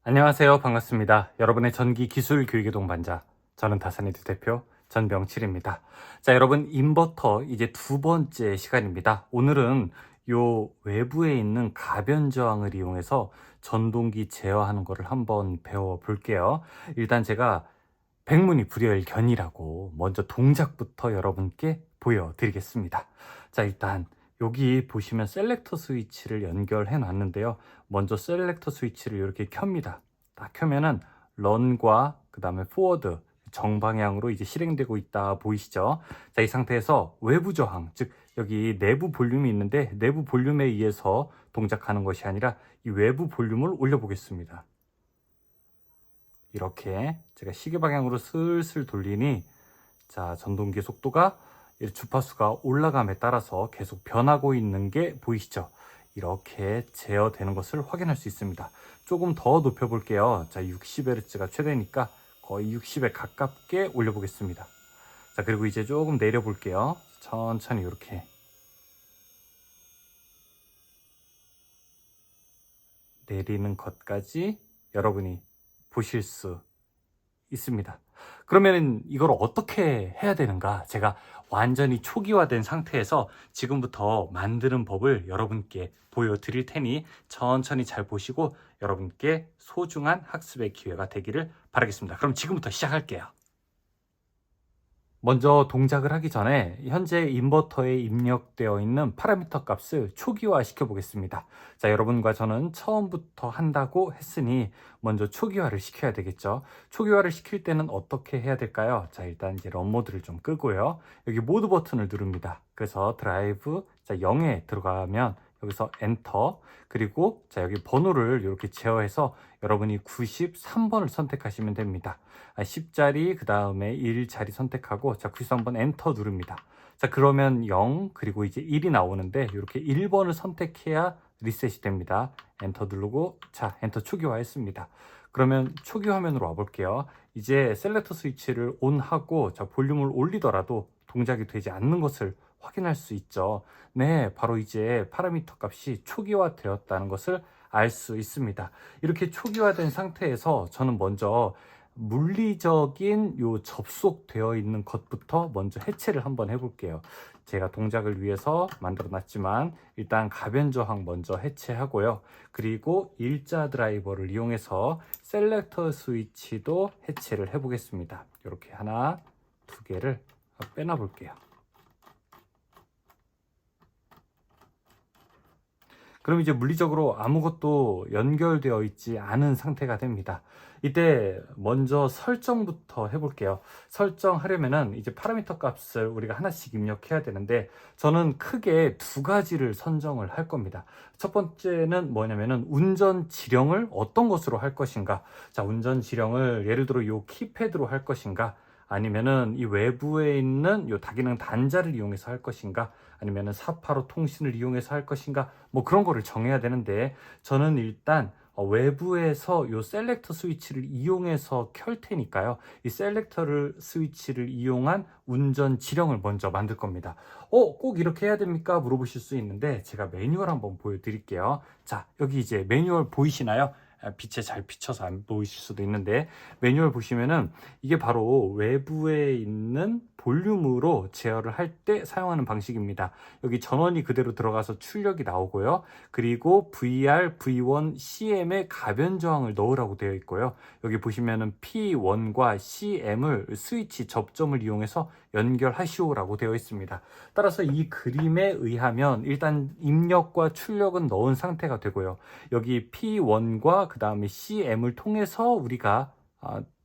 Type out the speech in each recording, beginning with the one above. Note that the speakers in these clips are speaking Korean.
안녕하세요. 반갑습니다. 여러분의 전기 기술 교육의 동반자, 저는 다산이드 대표 전병칠입니다. 자, 여러분, 인버터 이제 두 번째 시간입니다. 오늘은 요 외부에 있는 가변 저항을 이용해서 전동기 제어하는 거를 한번 배워 볼게요. 일단 제가 백문이 불여일견이라고 먼저 동작부터 여러분께 보여드리겠습니다. 자, 일단 여기 보시면 셀렉터 스위치를 연결해 놨는데요. 먼저 셀렉터 스위치를 이렇게 켭니다. 딱 켜면은 런과 그 다음에 포워드 정방향으로 이제 실행되고 있다 보이시죠? 자, 이 상태에서 외부 저항, 즉 여기 내부 볼륨이 있는데 내부 볼륨에 의해서 동작하는 것이 아니라 이 외부 볼륨을 올려보겠습니다. 이렇게 제가 시계 방향으로 슬슬 돌리니, 자, 전동기 속도가 주파수가 올라감에 따라서 계속 변하고 있는 게 보이시죠? 이렇게 제어되는 것을 확인할 수 있습니다. 조금 더 높여 볼게요. 자, 60Hz가 최대니까 거의 60에 가깝게 올려 보겠습니다. 자, 그리고 이제 조금 내려 볼게요. 천천히 이렇게 내리는 것까지 여러분이 보실 수 있습니다. 그러면 이걸 어떻게 해야 되는가? 제가 완전히 초기화된 상태에서 지금부터 만드는 법을 여러분께 보여드릴 테니 천천히 잘 보시고 여러분께 소중한 학습의 기회가 되기를 바라겠습니다. 그럼 지금부터 시작할게요. 먼저 동작을 하기 전에 현재 인버터에 입력되어 있는 파라미터 값을 초기화 시켜 보겠습니다. 자, 여러분과 저는 처음부터 한다고 했으니 먼저 초기화를 시켜야 되겠죠. 초기화를 시킬 때는 어떻게 해야 될까요? 자, 일단 이제 런 모드를 좀 끄고요. 여기 모드 버튼을 누릅니다. 그래서 드라이브, 자, 0에 들어가면 여기서 엔터, 그리고 자, 여기 번호를 이렇게 제어해서 여러분이 93번을 선택하시면 됩니다. 10자리, 그 다음에 1자리 선택하고, 자, 93번 엔터 누릅니다. 자, 그러면 0, 그리고 이제 1이 나오는데, 이렇게 1번을 선택해야 리셋이 됩니다. 엔터 누르고, 자, 엔터 초기화 했습니다. 그러면 초기 화면으로 와볼게요. 이제 셀렉터 스위치를 온하고, 자, 볼륨을 올리더라도 동작이 되지 않는 것을 확인할 수 있죠. 네, 바로 이제 파라미터 값이 초기화 되었다는 것을 알 수 있습니다. 이렇게 초기화된 상태에서 저는 먼저 물리적인 요 접속되어 있는 것부터 먼저 해체를 한번 해볼게요. 제가 동작을 위해서 만들어 놨지만 일단 가변 저항 먼저 해체하고요. 그리고 일자 드라이버를 이용해서 셀렉터 스위치도 해체를 해보겠습니다. 이렇게 하나, 두 개를 빼놔 볼게요. 그럼 이제 물리적으로 아무것도 연결되어 있지 않은 상태가 됩니다. 이때 먼저 설정부터 해볼게요. 설정하려면은 이제 파라미터 값을 우리가 하나씩 입력해야 되는데, 저는 크게 두 가지를 선정을 할 겁니다. 첫 번째는 뭐냐면은 운전 지령을 어떤 것으로 할 것인가. 자, 운전 지령을 예를 들어 요 키패드로 할 것인가, 아니면은 이 외부에 있는 요 다기능 단자를 이용해서 할 것인가, 아니면은 485 통신을 이용해서 할 것인가, 뭐 그런 거를 정해야 되는데, 저는 일단 외부에서 요 셀렉터 스위치를 이용해서 켤 테니까요. 이 셀렉터를 스위치를 이용한 운전 지령을 먼저 만들 겁니다. 꼭 이렇게 해야 됩니까? 물어보실 수 있는데, 제가 매뉴얼 한번 보여드릴게요. 자, 여기 이제 매뉴얼 보이시나요? 빛에 잘 비춰서 안 보이실 수도 있는데, 매뉴얼 보시면은 이게 바로 외부에 있는 볼륨으로 제어를 할 때 사용하는 방식입니다. 여기 전원이 그대로 들어가서 출력이 나오고요. 그리고 VR, V1, CM의 가변 저항을 넣으라고 되어 있고요. 여기 보시면은 P1과 CM을 스위치 접점을 이용해서 연결하시오라고 되어 있습니다. 따라서 이 그림에 의하면 일단 입력과 출력은 넣은 상태가 되고요. 여기 P1과 그 다음에 CM을 통해서 우리가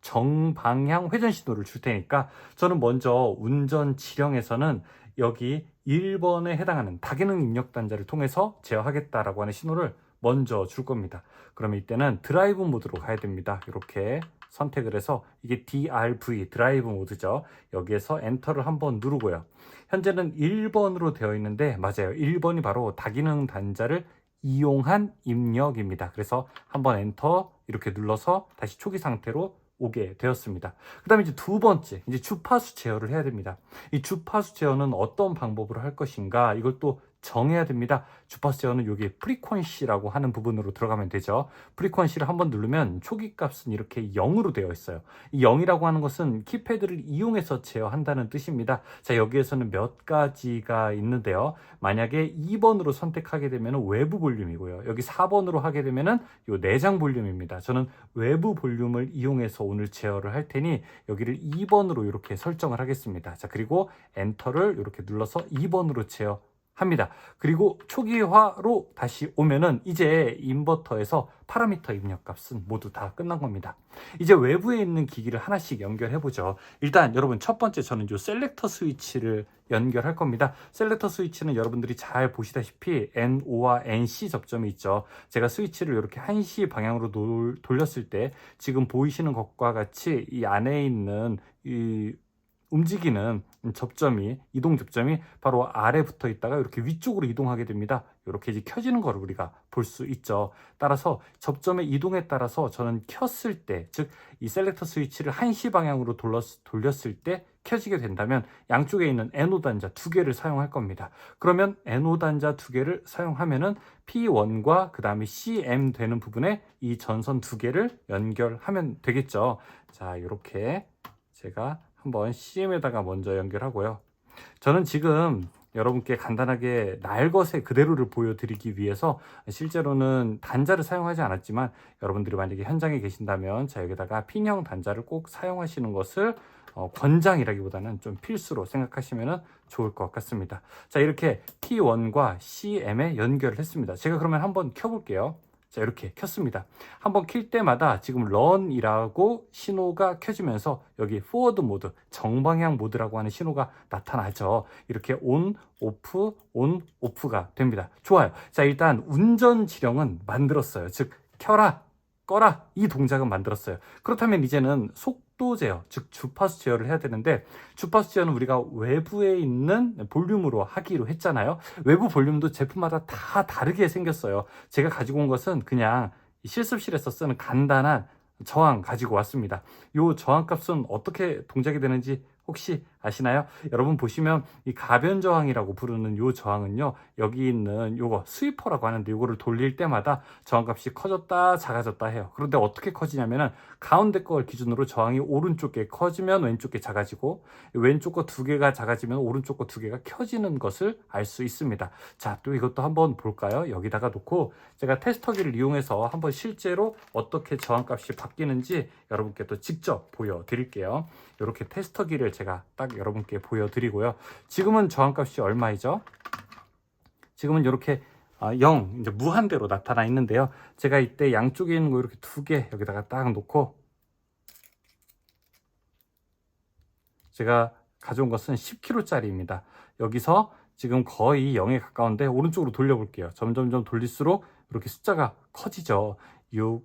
정방향 회전 신호를 줄 테니까, 저는 먼저 운전 지령에서는 여기 1번에 해당하는 다기능 입력 단자를 통해서 제어하겠다라고 하는 신호를 먼저 줄 겁니다. 그러면 이때는 드라이브 모드로 가야 됩니다. 이렇게 선택을 해서, 이게 DRV 드라이브 모드죠. 여기에서 엔터를 한번 누르고요. 현재는 1번으로 되어 있는데, 맞아요, 1번이 바로 다기능 단자를 이용한 입력입니다. 그래서 한번 엔터 이렇게 눌러서 다시 초기 상태로 오게 되었습니다. 그 다음에 이제 두 번째, 이제 주파수 제어를 해야 됩니다. 이 주파수 제어는 어떤 방법으로 할 것인가, 이걸 또 정해야 됩니다. 주파수 제어는 여기 프리퀀시라고 하는 부분으로 들어가면 되죠. 프리퀀시를 한번 누르면 초기 값은 이렇게 0으로 되어 있어요. 이 0이라고 하는 것은 키패드를 이용해서 제어한다는 뜻입니다. 자, 여기에서는 몇 가지가 있는데요. 만약에 2번으로 선택하게 되면 외부 볼륨이고요. 여기 4번으로 하게 되면 이 내장 볼륨입니다. 저는 외부 볼륨을 이용해서 오늘 제어를 할 테니 여기를 2번으로 이렇게 설정을 하겠습니다. 자, 그리고 엔터를 이렇게 눌러서 2번으로 제어합니다. 그리고 초기화로 다시 오면은 이제 인버터에서 파라미터 입력 값은 모두 다 끝난 겁니다. 이제 외부에 있는 기기를 하나씩 연결해 보죠. 일단 여러분 첫 번째 저는 이 셀렉터 스위치를 연결할 겁니다. 셀렉터 스위치는 여러분들이 잘 보시다시피 NO와 NC 접점이 있죠. 제가 스위치를 이렇게 1시 방향으로 돌렸을 때 지금 보이시는 것과 같이 이 안에 있는 이 움직이는 접점이, 이동 접점이 바로 아래 붙어 있다가 이렇게 위쪽으로 이동하게 됩니다. 이렇게 이제 켜지는 걸 우리가 볼 수 있죠. 따라서 접점의 이동에 따라서 저는 켰을 때, 즉 이 셀렉터 스위치를 1시 방향으로 돌렸을 때 켜지게 된다면 양쪽에 있는 NO 단자 2개를 사용할 겁니다. 그러면 NO 단자 2개를 사용하면은 P1과 그 다음에 CM 되는 부분에 이 전선 2개를 연결하면 되겠죠. 자, 이렇게 제가 한번 CM에다가 먼저 연결하고요. 저는 지금 여러분께 간단하게 날것의 그대로를 보여드리기 위해서 실제로는 단자를 사용하지 않았지만 여러분들이 만약에 현장에 계신다면 자, 여기다가 핀형 단자를 꼭 사용하시는 것을 권장이라기보다는 좀 필수로 생각하시면 좋을 것 같습니다. 자, 이렇게 P1과 CM에 연결을 했습니다. 제가 그러면 한번 켜볼게요. 자, 이렇게 켰습니다. 한번 킬 때마다 지금 런이라고 신호가 켜지면서 여기 포워드 모드, 정방향 모드라고 하는 신호가 나타나죠. 이렇게 온, 오프가 됩니다. 좋아요. 자, 일단 운전 지령은 만들었어요. 즉 켜라, 꺼라 이 동작은 만들었어요. 그렇다면 이제는 속도 제어, 즉 주파수 제어를 해야 되는데 주파수 제어는 우리가 외부에 있는 볼륨으로 하기로 했잖아요. 외부 볼륨도 제품마다 다 다르게 생겼어요. 제가 가지고 온 것은 그냥 실습실에서 쓰는 간단한 저항 가지고 왔습니다. 이 저항 값은 어떻게 동작이 되는지 혹시 아시나요? 여러분 보시면 이 가변 저항이라고 부르는 이 저항은요, 여기 있는 요거 스위퍼라고 하는데 요거를 돌릴 때마다 저항값이 커졌다 작아졌다 해요. 그런데 어떻게 커지냐면은 가운데 걸 기준으로 저항이 오른쪽에 커지면 왼쪽에 작아지고 왼쪽 거 2개가 작아지면 오른쪽 거 2개가 켜지는 것을 알 수 있습니다. 자, 또 이것도 한번 볼까요? 여기다가 놓고 제가 테스터기를 이용해서 한번 실제로 어떻게 저항값이 바뀌는지 여러분께 또 직접 보여드릴게요. 이렇게 테스터기를 제가 딱 여러분께 보여드리고요. 지금은 저항값이 얼마이죠? 지금은 이렇게 0, 이제 무한대로 나타나 있는데요. 제가 이때 양쪽에 있는 거 이렇게 2개 여기다가 딱 놓고 제가 가져온 것은 10kg짜리입니다. 여기서 지금 거의 0에 가까운데 오른쪽으로 돌려볼게요. 점점점 돌릴수록 이렇게 숫자가 커지죠. 6,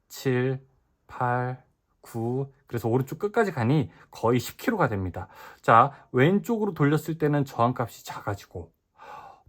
7, 8, 9, 그래서 오른쪽 끝까지 가니 거의 10kg가 됩니다. 자, 왼쪽으로 돌렸을 때는 저항값이 작아지고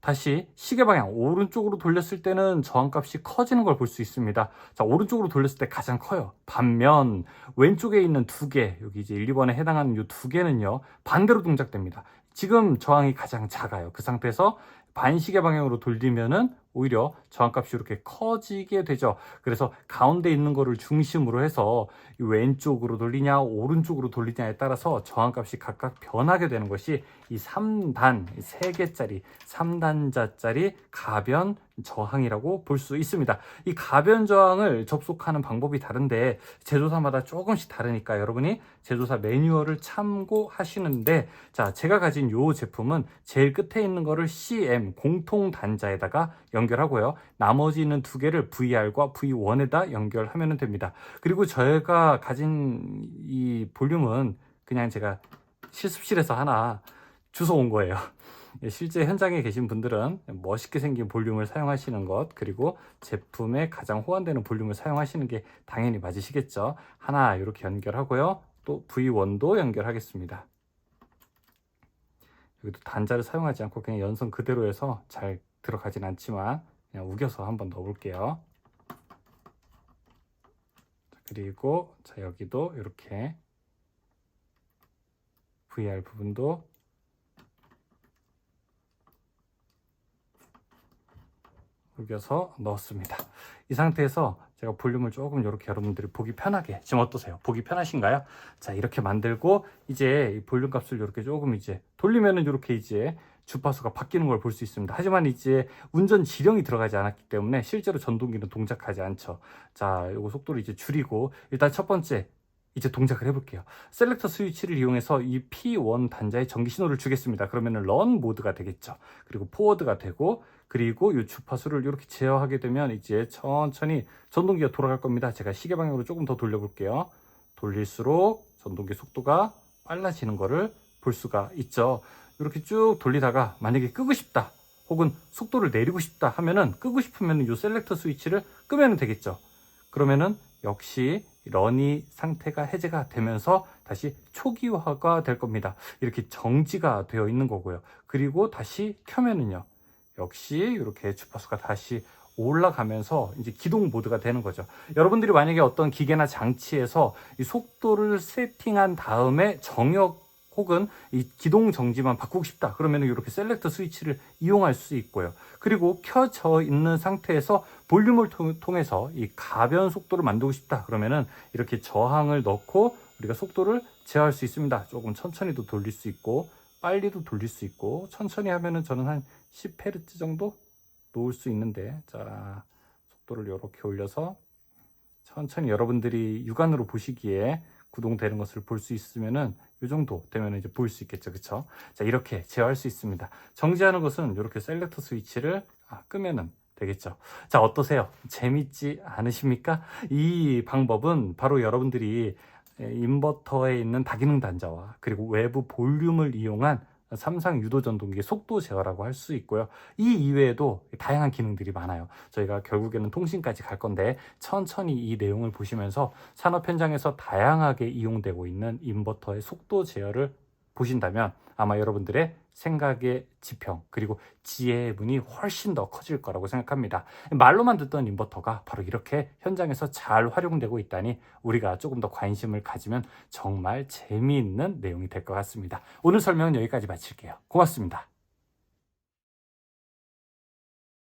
다시 시계 방향 오른쪽으로 돌렸을 때는 저항값이 커지는 걸 볼 수 있습니다. 자, 오른쪽으로 돌렸을 때 가장 커요. 반면 왼쪽에 있는 2개, 여기 이제 1, 2번에 해당하는 이 2개는요 반대로 동작됩니다. 지금 저항이 가장 작아요. 그 상태에서 반시계 방향으로 돌리면은 오히려 저항값이 이렇게 커지게 되죠. 그래서 가운데 있는 거를 중심으로 해서 왼쪽으로 돌리냐 오른쪽으로 돌리냐에 따라서 저항값이 각각 변하게 되는 것이 이 3단, 3개짜리 3단자짜리 가변 저항이라고 볼 수 있습니다. 이 가변 저항을 접속하는 방법이 다른데 제조사마다 조금씩 다르니까 여러분이 제조사 매뉴얼을 참고하시는데, 자, 제가 가진 이 제품은 제일 끝에 있는 거를 CM 공통 단자에다가 연결하고요. 나머지는 2개를 VR과 V1에다 연결하면 됩니다. 그리고 저희가 가진 이 볼륨은 그냥 제가 실습실에서 하나 주워온 거예요. 실제 현장에 계신 분들은 멋있게 생긴 볼륨을 사용하시는 것, 그리고 제품에 가장 호환되는 볼륨을 사용하시는 게 당연히 맞으시겠죠. 하나 이렇게 연결하고요. 또 V1도 연결하겠습니다. 여기도 단자를 사용하지 않고 그냥 연선 그대로 해서 잘 들어가진 않지만 그냥 우겨서 한번 넣어볼게요. 그리고 자, 여기도 이렇게 VR 부분도 녹여서 넣었습니다. 이 상태에서 제가 볼륨을 조금 이렇게 여러분들이 보기 편하게, 지금 어떠세요? 보기 편하신가요? 자, 이렇게 만들고 이제 이 볼륨 값을 이렇게 조금 이제 돌리면은 이렇게 이제 주파수가 바뀌는 걸 볼 수 있습니다. 하지만 이제 운전 지령이 들어가지 않았기 때문에 실제로 전동기는 동작하지 않죠. 자, 요거 속도를 이제 줄이고 일단 첫 번째 이제 동작을 해볼게요. 셀렉터 스위치를 이용해서 이 P1 단자에 전기 신호를 주겠습니다. 그러면은 런 모드가 되겠죠. 그리고 포워드가 되고, 그리고 이 주파수를 이렇게 제어하게 되면 이제 천천히 전동기가 돌아갈 겁니다. 제가 시계 방향으로 조금 더 돌려볼게요. 돌릴수록 전동기 속도가 빨라지는 거를 볼 수가 있죠. 이렇게 쭉 돌리다가 만약에 끄고 싶다, 혹은 속도를 내리고 싶다 하면은, 끄고 싶으면 이 셀렉터 스위치를 끄면 되겠죠. 그러면은 역시 런이 상태가 해제가 되면서 다시 초기화가 될 겁니다. 이렇게 정지가 되어 있는 거고요. 그리고 다시 켜면은요, 역시 이렇게 주파수가 다시 올라가면서 이제 기동 모드가 되는 거죠. 여러분들이 만약에 어떤 기계나 장치에서 이 속도를 세팅한 다음에 정역 혹은 이 기동 정지만 바꾸고 싶다 그러면 이렇게 셀렉터 스위치를 이용할 수 있고요. 그리고 켜져 있는 상태에서 볼륨을 통해서 이 가변 속도를 만들고 싶다 그러면은 이렇게 저항을 넣고 우리가 속도를 제어할 수 있습니다. 조금 천천히도 돌릴 수 있고 빨리도 돌릴 수 있고, 천천히 하면은 저는 한 10Hz 정도 놓을 수 있는데, 자, 속도를 이렇게 올려서 천천히 여러분들이 육안으로 보시기에 구동되는 것을 볼 수 있으면은 이 정도 되면 이제 보일 수 있겠죠. 그쵸? 자, 이렇게 제어할 수 있습니다. 정지하는 것은 이렇게 셀렉터 스위치를 끄면은 되겠죠. 자, 어떠세요? 재밌지 않으십니까? 이 방법은 바로 여러분들이 인버터에 있는 다기능 단자와 그리고 외부 볼륨을 이용한 삼상 유도 전동기의 속도 제어라고 할 수 있고요. 이 이외에도 다양한 기능들이 많아요. 저희가 결국에는 통신까지 갈 건데 천천히 이 내용을 보시면서 산업 현장에서 다양하게 이용되고 있는 인버터의 속도 제어를 보신다면 아마 여러분들의 생각의 지평 그리고 지혜의 문이 훨씬 더 커질 거라고 생각합니다. 말로만 듣던 인버터가 바로 이렇게 현장에서 잘 활용되고 있다니 우리가 조금 더 관심을 가지면 정말 재미있는 내용이 될 것 같습니다. 오늘 설명은 여기까지 마칠게요. 고맙습니다.